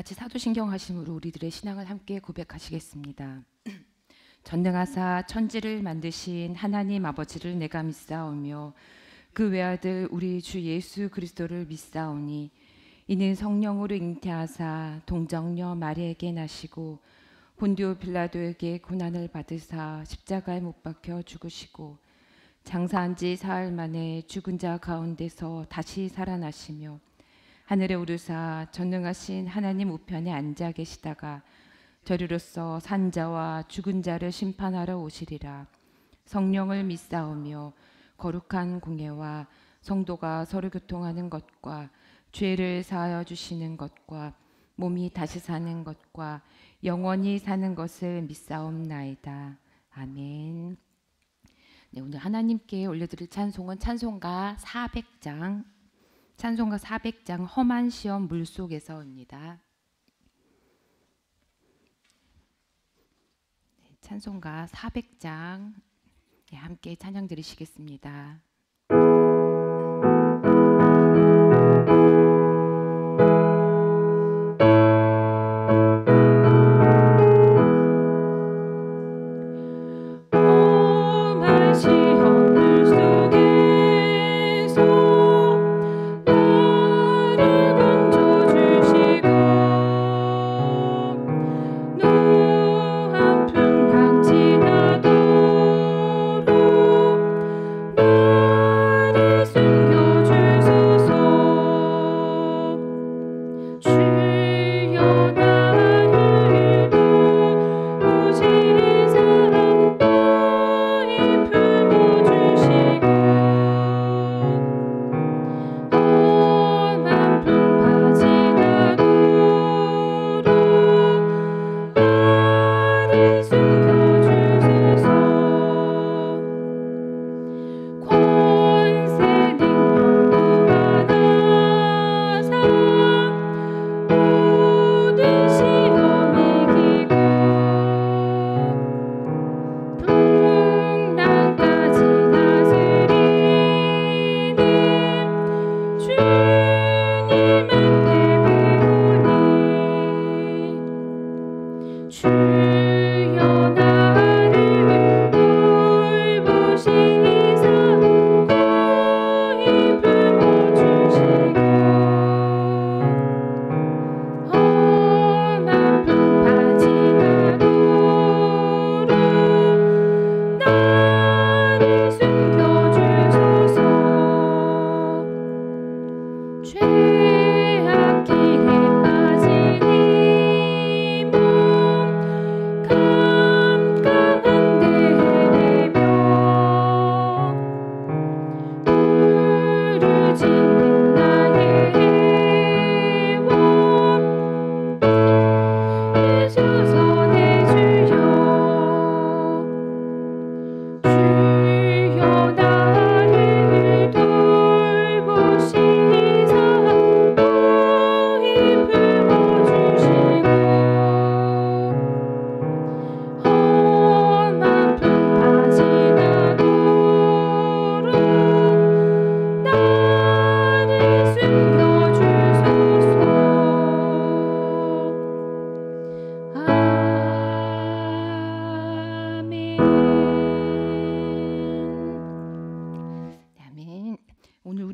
같이 사도신경 하심으로 우리들의 신앙을 함께 고백하시겠습니다. 전능하사 천지를 만드신 하나님 아버지를 내가 믿사오며 그 외아들 우리 주 예수 그리스도를 믿사오니 이는 성령으로 잉태하사 동정녀 마리아에게 나시고 본디오 빌라도에게 고난을 받으사 십자가에 못 박혀 죽으시고 장사한 지 사흘 만에 죽은 자 가운데서 다시 살아나시며 하늘에 오르사 전능하신 하나님 우편에 앉아 계시다가 저리로서 산자와 죽은 자를 심판하러 오시리라. 성령을 믿사오며 거룩한 공예와 성도가 서로 교통하는 것과 죄를 사하여 주시는 것과 몸이 다시 사는 것과 영원히 사는 것을 믿사옵나이다. 아멘. 네, 오늘 하나님께 올려드릴 찬송은 찬송가 400장, 찬송가 400장 험한 시험 물속에서입니다. 네, 찬송가 400장 네, 함께 찬양 드리시겠습니다.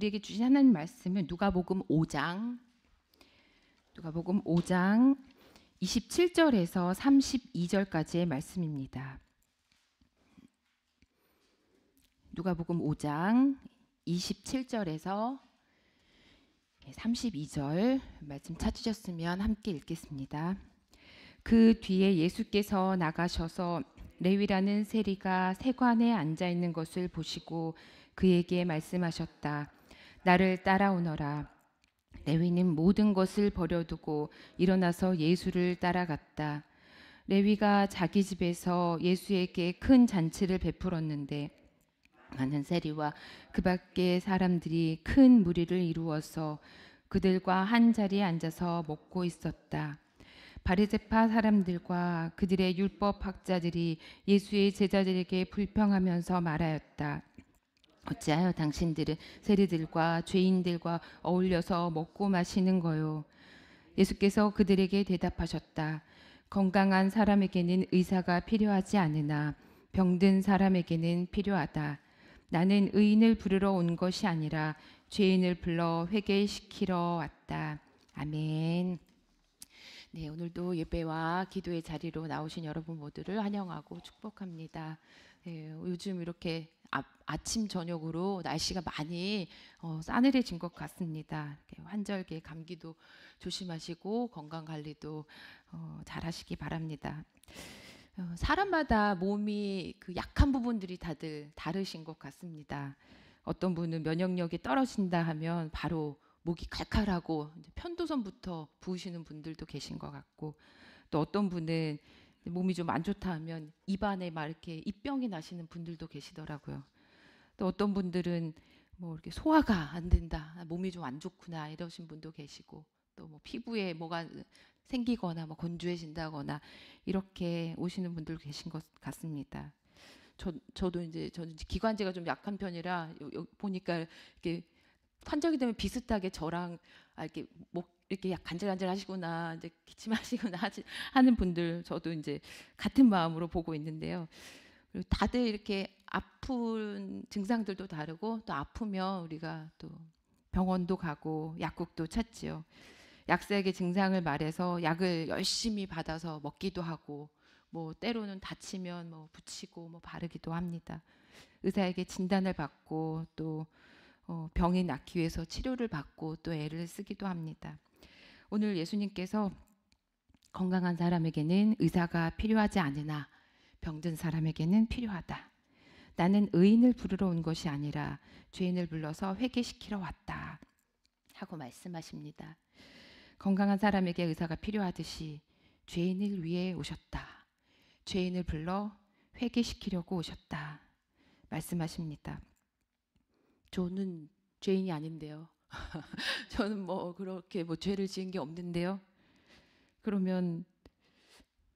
우리에게 주신 하나님 말씀은 누가복음 5장 27절에서 32절까지의 말씀입니다. 누가복음 5장 27절에서 32절 말씀 찾으셨으면 함께 읽겠습니다. 그 뒤에 예수께서 나가셔서 레위라는 세리가 세관에 앉아 있는 것을 보시고 그에게 말씀하셨다. 나를 따라오너라. 레위는 모든 것을 버려두고 일어나서 예수를 따라갔다. 레위가 자기 집에서 예수에게 큰 잔치를 베풀었는데 많은 세리와 그 밖의 사람들이 큰 무리를 이루어서 그들과 한 자리에 앉아서 먹고 있었다. 바리새파 사람들과 그들의 율법학자들이 예수의 제자들에게 불평하면서 말하였다. 어찌하여 당신들은 세리들과 죄인들과 어울려서 먹고 마시는 거요? 예수께서 그들에게 대답하셨다. 건강한 사람에게는 의사가 필요하지 않으나 병든 사람에게는 필요하다. 나는 의인을 부르러 온 것이 아니라 죄인을 불러 회개시키러 왔다. 아멘. 네, 오늘도 예배와 기도의 자리로 나오신 여러분 모두를 환영하고 축복합니다. 네, 요즘 이렇게 아침 저녁으로 날씨가 많이 싸늘해진 것 같습니다. 환절기 감기도 조심하시고 건강 관리도 잘 하시기 바랍니다. 사람마다 몸이 그 약한 부분들이 다들 다르신 것 같습니다. 어떤 분은 면역력이 떨어진다 하면 바로 목이 칼칼하고 편도선부터 부으시는 분들도 계신 것 같고, 또 어떤 분은 몸이 좀 안 좋다 하면 입안에 막 이렇게 입병이 나시는 분들도 계시더라고요. 또 어떤 분들은 뭐 이렇게 소화가 안 된다, 몸이 좀 안 좋구나 이러신 분도 계시고, 또 뭐 피부에 뭐가 생기거나 뭐 건조해진다거나 이렇게 오시는 분들 계신 것 같습니다. 저는 이제 기관지가 좀 약한 편이라 보니까 이렇게 환절기 되면 비슷하게 저랑 이렇게 목 이렇게 간질간질 하시구나, 이제 기침하시구나 하는 분들 저도 이제 같은 마음으로 보고 있는데요. 그리고 다들 이렇게 아픈 증상들도 다르고, 또 아프면 우리가 또 병원도 가고 약국도 찾지요. 약사에게 증상을 말해서 약을 열심히 받아서 먹기도 하고, 뭐 때로는 다치면 뭐 붙이고 뭐 바르기도 합니다. 의사에게 진단을 받고 또 병이 낫기 위해서 치료를 받고 또 애를 쓰기도 합니다. 오늘 예수님께서 건강한 사람에게는 의사가 필요하지 않으나 병든 사람에게는 필요하다. 나는 의인을 부르러 온 것이 아니라 죄인을 불러서 회개시키러 왔다 하고 말씀하십니다. 건강한 사람에게 의사가 필요하듯이 죄인을 위해 오셨다. 죄인을 불러 회개시키려고 오셨다 말씀하십니다. 저는 죄인이 아닌데요. 저는 뭐 그렇게 뭐 죄를 지은 게 없는데요. 그러면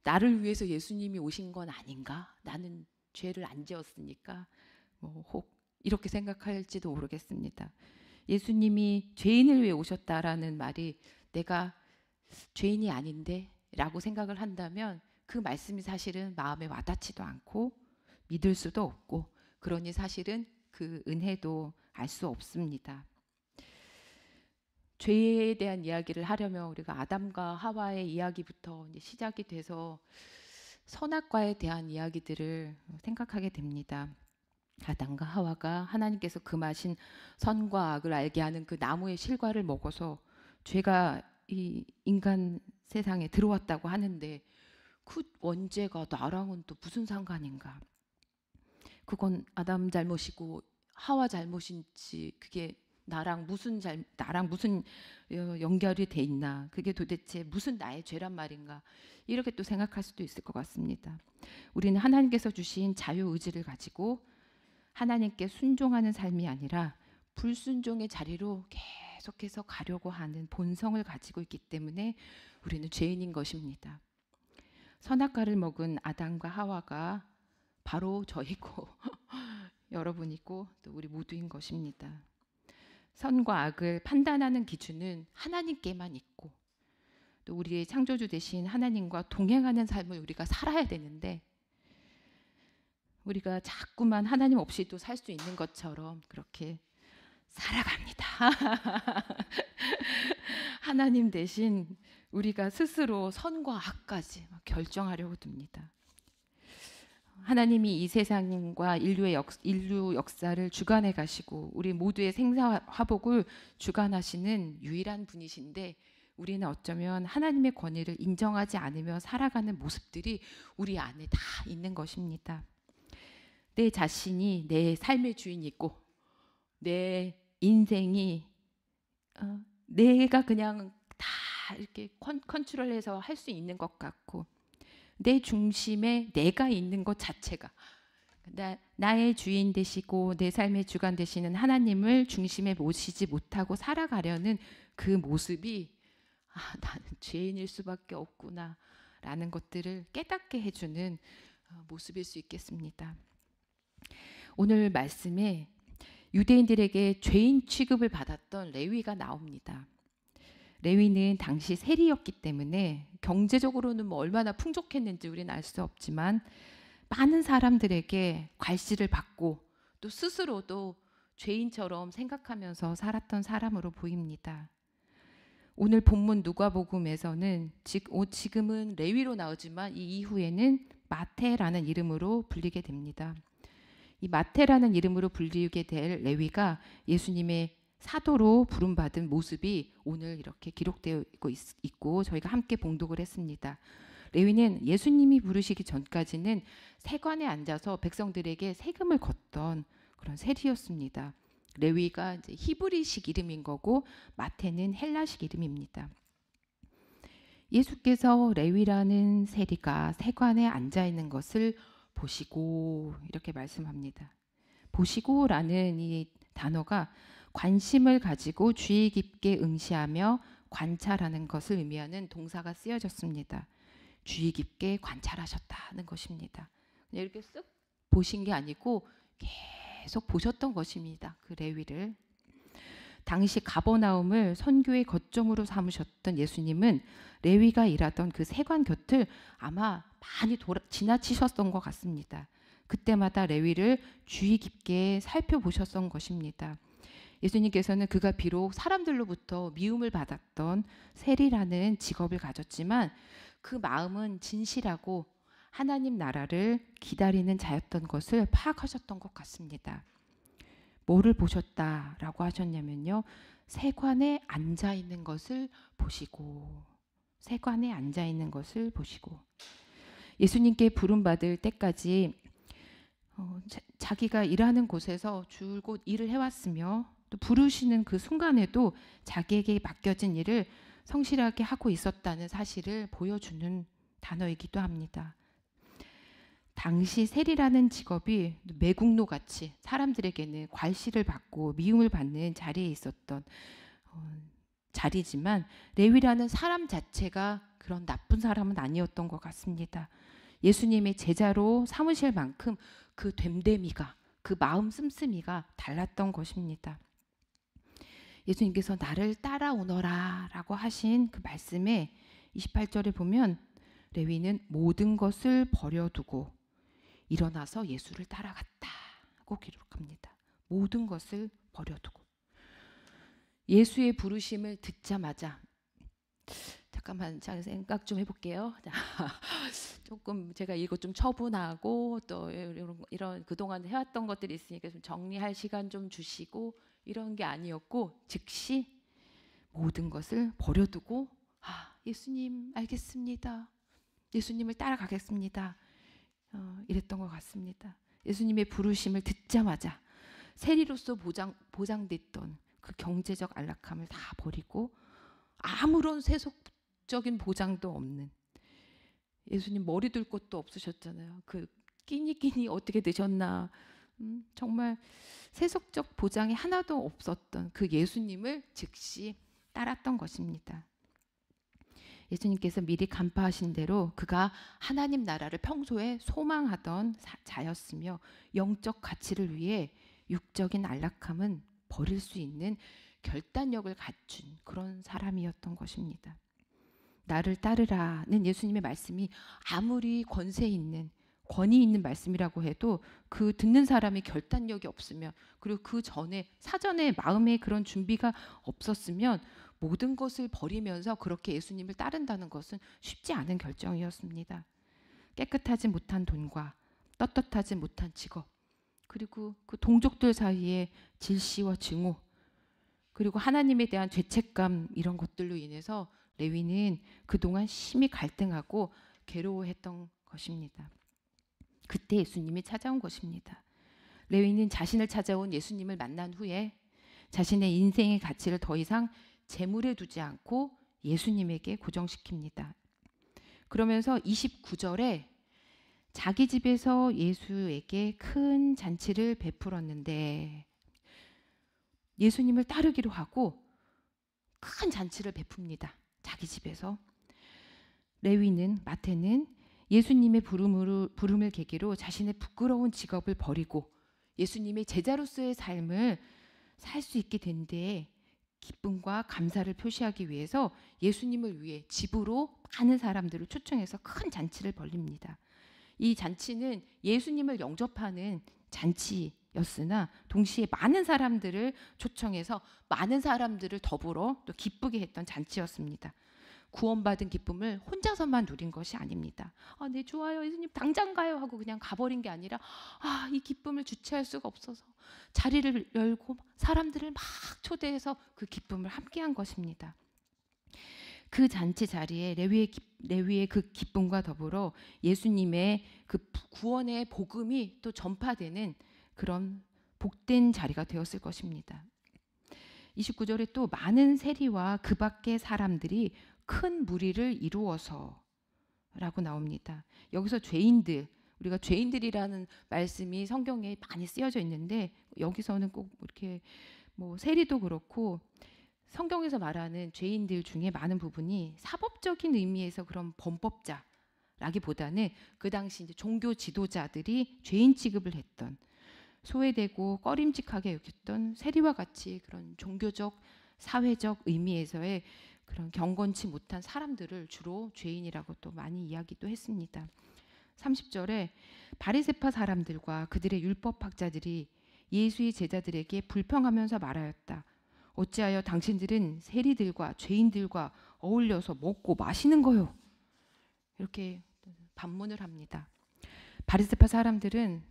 나를 위해서 예수님이 오신 건 아닌가? 나는 죄를 안 지었으니까 뭐 혹 이렇게 생각할지도 모르겠습니다. 예수님이 죄인을 위해 오셨다라는 말이 내가 죄인이 아닌데 라고 생각을 한다면 그 말씀이 사실은 마음에 와닿지도 않고 믿을 수도 없고, 그러니 사실은 그 은혜도 알 수 없습니다. 죄에 대한 이야기를 하려면 우리가 아담과 하와의 이야기부터 이제 시작이 돼서 선악과에 대한 이야기들을 생각하게 됩니다. 아담과 하와가 하나님께서 금하신 선과 악을 알게 하는 그 나무의 실과를 먹어서 죄가 이 인간 세상에 들어왔다고 하는데, 그 원죄가 나랑은 또 무슨 상관인가? 그건 아담 잘못이고 하와 잘못인지 그게 나랑 무슨 연결이 돼 있나? 그게 도대체 무슨 나의 죄란 말인가? 이렇게 또 생각할 수도 있을 것 같습니다. 우리는 하나님께서 주신 자유 의지를 가지고 하나님께 순종하는 삶이 아니라 불순종의 자리로 계속해서 가려고 하는 본성을 가지고 있기 때문에 우리는 죄인인 것입니다. 선악과를 먹은 아담과 하와가 바로 저이고 여러분이고 또 우리 모두인 것입니다. 선과 악을 판단하는 기준은 하나님께만 있고, 또 우리의 창조주 되신 하나님과 동행하는 삶을 우리가 살아야 되는데, 우리가 자꾸만 하나님 없이도 살 수 있는 것처럼 그렇게 살아갑니다. 하나님 대신 우리가 스스로 선과 악까지 결정하려고 듭니다. 하나님이 이 세상과 인류 역사를 주관해 가시고 우리 모두의 생사화복을 주관하시는 유일한 분이신데, 우리는 어쩌면 하나님의 권위를 인정하지 않으며 살아가는 모습들이 우리 안에 다 있는 것입니다. 내 자신이 내 삶의 주인이고, 내 인생이 내가 그냥 다 이렇게 컨트롤해서 할 수 있는 것 같고, 내 중심에 내가 있는 것 자체가, 나의 주인 되시고 내 삶의 주관 되시는 하나님을 중심에 모시지 못하고 살아가려는 그 모습이 나는 죄인일 수밖에 없구나 라는 것들을 깨닫게 해주는 모습일 수 있겠습니다. 오늘 말씀에 유대인들에게 죄인 취급을 받았던 레위가 나옵니다. 레위는 당시 세리였기 때문에 경제적으로는 뭐 얼마나 풍족했는지 우리는 알 수 없지만 많은 사람들에게 괄시를 받고 또 스스로도 죄인처럼 생각하면서 살았던 사람으로 보입니다. 오늘 본문 누가복음에서는 지금은 레위로 나오지만 이 이후에는 마태라는 이름으로 불리게 됩니다. 이 마태라는 이름으로 불리게 될 레위가 예수님의 사도로 부름받은 모습이 오늘 이렇게 기록되어 있고 저희가 함께 봉독을 했습니다. 레위는 예수님이 부르시기 전까지는 세관에 앉아서 백성들에게 세금을 걷던 그런 세리였습니다. 레위가 이제 히브리식 이름인 거고 마태는 헬라식 이름입니다. 예수께서 레위라는 세리가 세관에 앉아 있는 것을 보시고 이렇게 말씀합니다. 보시고라는 이 단어가 관심을 가지고 주의 깊게 응시하며 관찰하는 것을 의미하는 동사가 쓰여졌습니다. 주의 깊게 관찰하셨다는 것입니다. 그냥 이렇게 쓱 보신 게 아니고 계속 보셨던 것입니다. 그 레위를. 당시 가버나움을 선교의 거점으로 삼으셨던 예수님은 레위가 일하던 그 세관 곁을 아마 많이 지나치셨던 것 같습니다. 그때마다 레위를 주의 깊게 살펴보셨던 것입니다. 예수님께서는 그가 비록 사람들로부터 미움을 받았던 세리라는 직업을 가졌지만 그 마음은 진실하고 하나님 나라를 기다리는 자였던 것을 파악하셨던 것 같습니다. 뭐를 보셨다라고 하셨냐면요. 세관에 앉아 있는 것을 보시고 세관에 앉아 있는 것을 보시고 예수님께 부름받을 때까지 자기가 일하는 곳에서 줄곧 일을 해왔으며 또 부르시는 그 순간에도 자기에게 맡겨진 일을 성실하게 하고 있었다는 사실을 보여주는 단어이기도 합니다. 당시 세리라는 직업이 매국노 같이 사람들에게는 괄시를 받고 미움을 받는 자리에 있었던 자리지만 레위라는 사람 자체가 그런 나쁜 사람은 아니었던 것 같습니다. 예수님의 제자로 삼으실 만큼 그 됨됨이가 그 마음 씀씀이가 달랐던 것입니다. 예수님께서 나를 따라오너라 라고 하신 그 말씀에 28절에 보면 레위는 모든 것을 버려두고 일어나서 예수를 따라갔다고 기록합니다. 모든 것을 버려두고 예수의 부르심을 듣자마자 잠깐만 생각 좀 해볼게요. 조금 제가 이거 좀 처분하고 또 이런 그동안 해왔던 것들이 있으니까 좀 정리할 시간 좀 주시고 이런 게 아니었고 즉시 모든 것을 버려두고 예수님 알겠습니다. 예수님을 따라가겠습니다. 이랬던 것 같습니다. 예수님의 부르심을 듣자마자 세리로서 보장됐던 그 경제적 안락함을 다 버리고 아무런 세속적인 보장도 없는 예수님 머리 둘 곳도 없으셨잖아요. 그 끼니 어떻게 되셨나 정말 세속적 보장이 하나도 없었던 그 예수님을 즉시 따랐던 것입니다. 예수님께서 미리 간파하신 대로 그가 하나님 나라를 평소에 소망하던 자였으며 영적 가치를 위해 육적인 안락함은 버릴 수 있는 결단력을 갖춘 그런 사람이었던 것입니다. 나를 따르라는 예수님의 말씀이 아무리 권위 있는 말씀이라고 해도 그 듣는 사람의 결단력이 없으면 그리고 그 전에 사전에 마음에 그런 준비가 없었으면 모든 것을 버리면서 그렇게 예수님을 따른다는 것은 쉽지 않은 결정이었습니다. 깨끗하지 못한 돈과 떳떳하지 못한 직업 그리고 그 동족들 사이의 질시와 증오 그리고 하나님에 대한 죄책감 이런 것들로 인해서 레위는 그동안 심히 갈등하고 괴로워했던 것입니다. 그때 예수님이 찾아온 것입니다. 레위는 자신을 찾아온 예수님을 만난 후에 자신의 인생의 가치를 더 이상 재물에 두지 않고 예수님에게 고정시킵니다. 그러면서 29절에 자기 집에서 예수에게 큰 잔치를 베풀었는데 예수님을 따르기로 하고 큰 잔치를 베풉니다. 자기 집에서. 마태는 예수님의 부름을 계기로 자신의 부끄러운 직업을 버리고 예수님의 제자로서의 삶을 살 수 있게 된 데에 기쁨과 감사를 표시하기 위해서 예수님을 위해 집으로 많은 사람들을 초청해서 큰 잔치를 벌립니다. 이 잔치는 예수님을 영접하는 잔치였으나 동시에 많은 사람들을 초청해서 많은 사람들을 더불어 또 기쁘게 했던 잔치였습니다. 구원받은 기쁨을 혼자서만 누린 것이 아닙니다. 네, 좋아요, 예수님 당장 가요 하고 그냥 가버린 게 아니라 이 기쁨을 주체할 수가 없어서 자리를 열고 사람들을 막 초대해서 그 기쁨을 함께한 것입니다. 그 잔치 자리에 레위의 그 기쁨과 더불어 예수님의 그 구원의 복음이 또 전파되는 그런 복된 자리가 되었을 것입니다. 29절에 또 많은 세리와 그 밖의 사람들이 큰 무리를 이루어서 라고 나옵니다. 여기서 죄인들, 우리가 죄인들이라는 말씀이 성경에 많이 쓰여져 있는데 여기서는 꼭 이렇게 세리도 그렇고 성경에서 말하는 죄인들 중에 많은 부분이 사법적인 의미에서 그런 범법자라기보다는 그 당시 이제 종교 지도자들이 죄인 취급을 했던, 소외되고 꺼림직하게 여겼던 세리와 같이 그런 종교적 사회적 의미에서의 그런 경건치 못한 사람들을 주로 죄인이라고 또 많이 이야기도 했습니다. 30절에 바리새파 사람들과 그들의 율법학자들이 예수의 제자들에게 불평하면서 말하였다. 어찌하여 당신들은 세리들과 죄인들과 어울려서 먹고 마시는 거요? 이렇게 반문을 합니다. 바리새파 사람들은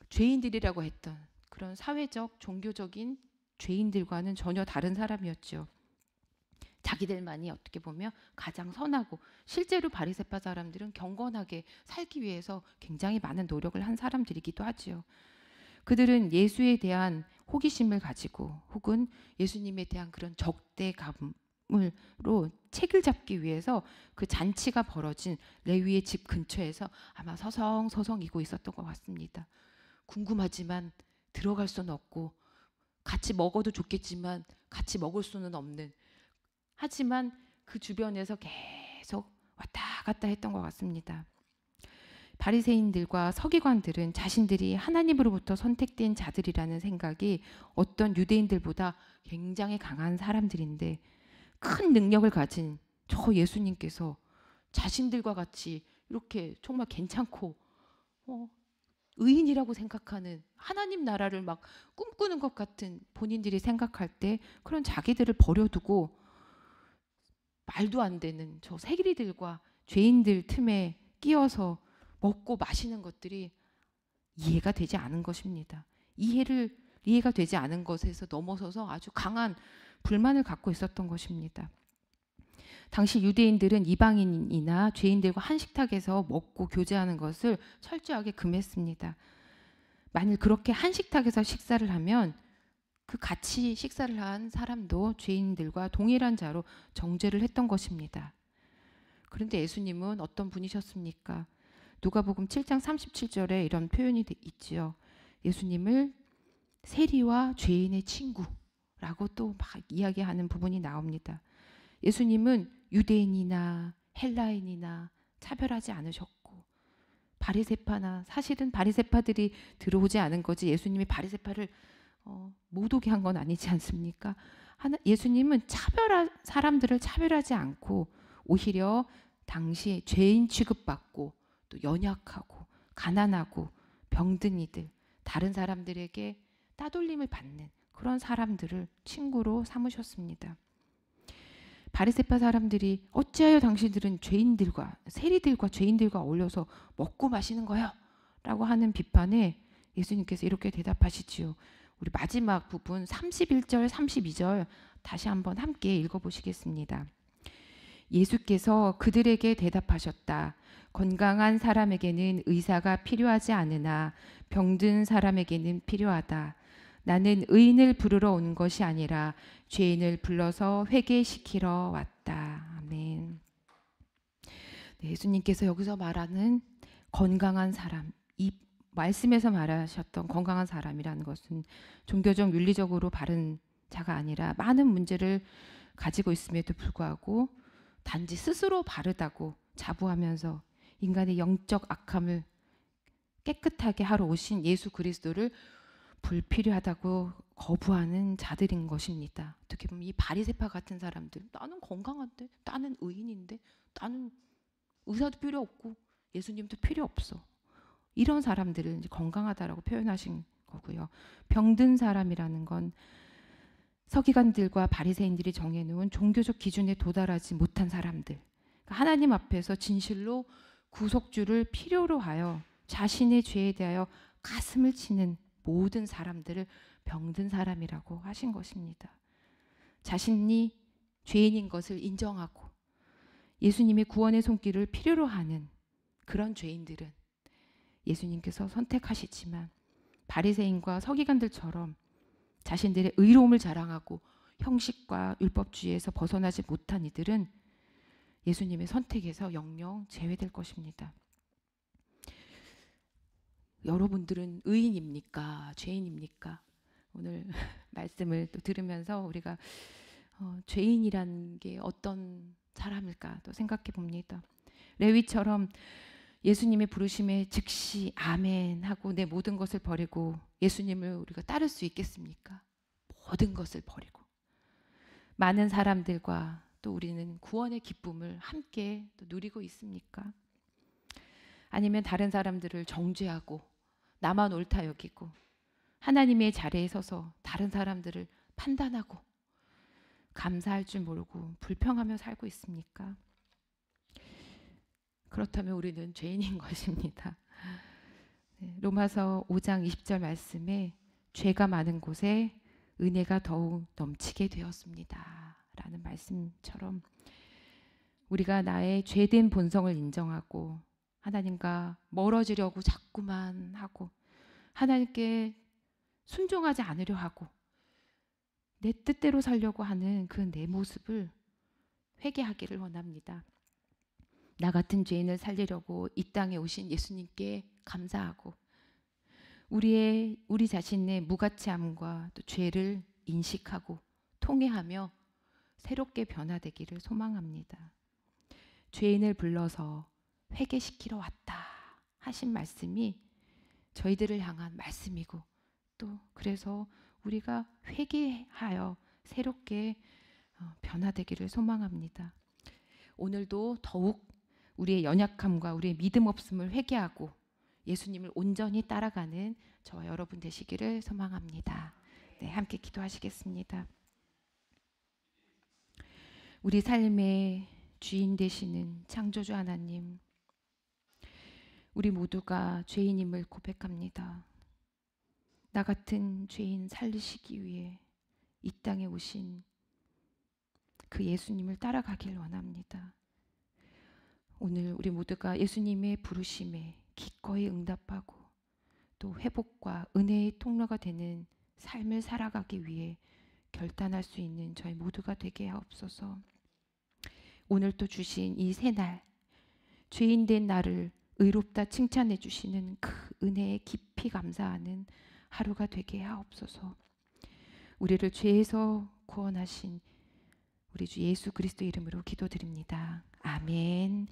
죄인들이라고 했던 그런 사회적 종교적인 죄인들과는 전혀 다른 사람이었죠. 자기들만이 어떻게 보면 가장 선하고 실제로 바리새파 사람들은 경건하게 살기 위해서 굉장히 많은 노력을 한 사람들이기도 하지요. 그들은 예수에 대한 호기심을 가지고 혹은 예수님에 대한 그런 적대감으로 책을 잡기 위해서 그 잔치가 벌어진 레위의 집 근처에서 아마 서성이고 있었던 것 같습니다. 궁금하지만 들어갈 수는 없고 같이 먹어도 좋겠지만 같이 먹을 수는 없는, 하지만 그 주변에서 계속 왔다 갔다 했던 것 같습니다. 바리새인들과 서기관들은 자신들이 하나님으로부터 선택된 자들이라는 생각이 어떤 유대인들보다 굉장히 강한 사람들인데 큰 능력을 가진 저 예수님께서 자신들과 같이 이렇게 정말 괜찮고 의인이라고 생각하는 하나님 나라를 막 꿈꾸는 것 같은 본인들이 생각할 때 그런 자기들을 버려두고 말도 안 되는 저 세리들과 죄인들 틈에 끼어서 먹고 마시는 것들이 이해가 되지 않은 것입니다. 이해가 되지 않은 것에서 넘어서서 아주 강한 불만을 갖고 있었던 것입니다. 당시 유대인들은 이방인이나 죄인들과 한 식탁에서 먹고 교제하는 것을 철저하게 금했습니다. 만일 그렇게 한 식탁에서 식사를 하면 그 같이 식사를 한 사람도 죄인들과 동일한 자로 정죄를 했던 것입니다. 그런데 예수님은 어떤 분이셨습니까? 누가복음 7장 37절에 이런 표현이 있지요. 예수님을 세리와 죄인의 친구라고 또 막 이야기하는 부분이 나옵니다. 예수님은 유대인이나 헬라인이나 차별하지 않으셨고 바리새파나, 사실은 바리새파들이 들어오지 않은 거지 예수님이 바리새파를 못 오게 한 건 아니지 않습니까? 예수님은 사람들을 차별하지 않고 오히려 당시 죄인 취급받고 또 연약하고 가난하고 병든 이들, 다른 사람들에게 따돌림을 받는 그런 사람들을 친구로 삼으셨습니다. 바리새파 사람들이 어찌하여 당신들은 세리들과 죄인들과 어울려서 먹고 마시는 거요? 라고 하는 비판에 예수님께서 이렇게 대답하시지요. 우리 마지막 부분 31절 32절 다시 한번 함께 읽어보시겠습니다. 예수께서 그들에게 대답하셨다. 건강한 사람에게는 의사가 필요하지 않으나 병든 사람에게는 필요하다. 나는 의인을 부르러 온 것이 아니라 죄인을 불러서 회개시키러 왔다. 아멘. 네, 예수님께서 여기서 말하는 건강한 사람, 이 말씀에서 말하셨던 건강한 사람이라는 것은 종교적 윤리적으로 바른 자가 아니라 많은 문제를 가지고 있음에도 불구하고 단지 스스로 바르다고 자부하면서 인간의 영적 악함을 깨끗하게 하러 오신 예수 그리스도를 불필요하다고 거부하는 자들인 것입니다. 어떻게 보면 이 바리새파 같은 사람들, 나는 건강한데, 나는 의인인데, 나는 의사도 필요 없고 예수님도 필요 없어. 이런 사람들을 이제 건강하다라고 표현하신 거고요. 병든 사람이라는 건 서기관들과 바리새인들이 정해놓은 종교적 기준에 도달하지 못한 사람들, 그러니까 하나님 앞에서 진실로 구속주를 필요로 하여 자신의 죄에 대하여 가슴을 치는 모든 사람들을 병든 사람이라고 하신 것입니다. 자신이 죄인인 것을 인정하고 예수님의 구원의 손길을 필요로 하는 그런 죄인들은 예수님께서 선택하시지만 바리새인과 서기관들처럼 자신들의 의로움을 자랑하고 형식과 율법주의에서 벗어나지 못한 이들은 예수님의 선택에서 영영 제외될 것입니다. 여러분들은 의인입니까? 죄인입니까? 오늘 말씀을 또 들으면서 우리가 죄인이란 게 어떤 사람일까 또 생각해 봅니다. 레위처럼 예수님의 부르심에 즉시 아멘 하고 내 모든 것을 버리고 예수님을 우리가 따를 수 있겠습니까? 모든 것을 버리고 많은 사람들과 또 우리는 구원의 기쁨을 함께 또 누리고 있습니까? 아니면 다른 사람들을 정죄하고 나만 옳다 여기고 하나님의 자리에 서서 다른 사람들을 판단하고 감사할 줄 모르고 불평하며 살고 있습니까? 그렇다면 우리는 죄인인 것입니다. 로마서 5장 20절 말씀에 죄가 많은 곳에 은혜가 더욱 넘치게 되었습니다. 라는 말씀처럼 우리가 나의 죄된 본성을 인정하고 하나님과 멀어지려고 자꾸만 하고 하나님께 순종하지 않으려 하고 내 뜻대로 살려고 하는 그 내 모습을 회개하기를 원합니다. 나 같은 죄인을 살리려고 이 땅에 오신 예수님께 감사하고 우리 자신의 무가치함과 또 죄를 인식하고 통회하며 새롭게 변화되기를 소망합니다. 죄인을 불러서 회개시키러 왔다 하신 말씀이 저희들을 향한 말씀이고 또 그래서 우리가 회개하여 새롭게 변화되기를 소망합니다. 오늘도 더욱 우리의 연약함과 우리의 믿음 없음을 회개하고 예수님을 온전히 따라가는 저와 여러분 되시기를 소망합니다. 네, 함께 기도하시겠습니다. 우리 삶의 주인 되시는 창조주 하나님, 우리 모두가 죄인임을 고백합니다. 나 같은 죄인 살리시기 위해 이 땅에 오신 그 예수님을 따라가길 원합니다. 오늘 우리 모두가 예수님의 부르심에 기꺼이 응답하고 또 회복과 은혜의 통로가 되는 삶을 살아가기 위해 결단할 수 있는 저희 모두가 되게 하옵소서. 오늘 또 주신 이 새날 죄인된 나를 의롭다 칭찬해 주시는 그 은혜에 깊이 감사하는 하루가 되게 하옵소서. 우리를 죄에서 구원하신 우리 주 예수 그리스도 이름으로 기도드립니다. 아멘.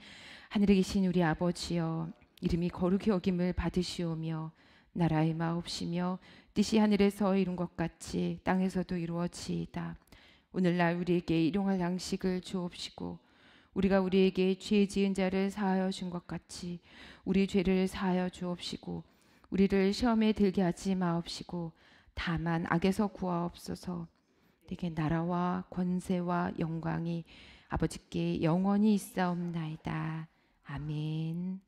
하늘에 계신 우리 아버지여, 이름이 거룩히 여김을 받으시오며 나라의 마옵시며 뜻이 하늘에서 이룬 것 같이 땅에서도 이루어지이다. 오늘날 우리에게 일용할 양식을 주옵시고 우리가 우리에게 죄 지은 자를 사하여 준 것 같이 우리 죄를 사하여 주옵시고 우리를 시험에 들게 하지 마옵시고 다만 악에서 구하옵소서. 내게 나라와 권세와 영광이 아버지께 영원히 있사옵나이다. 아멘.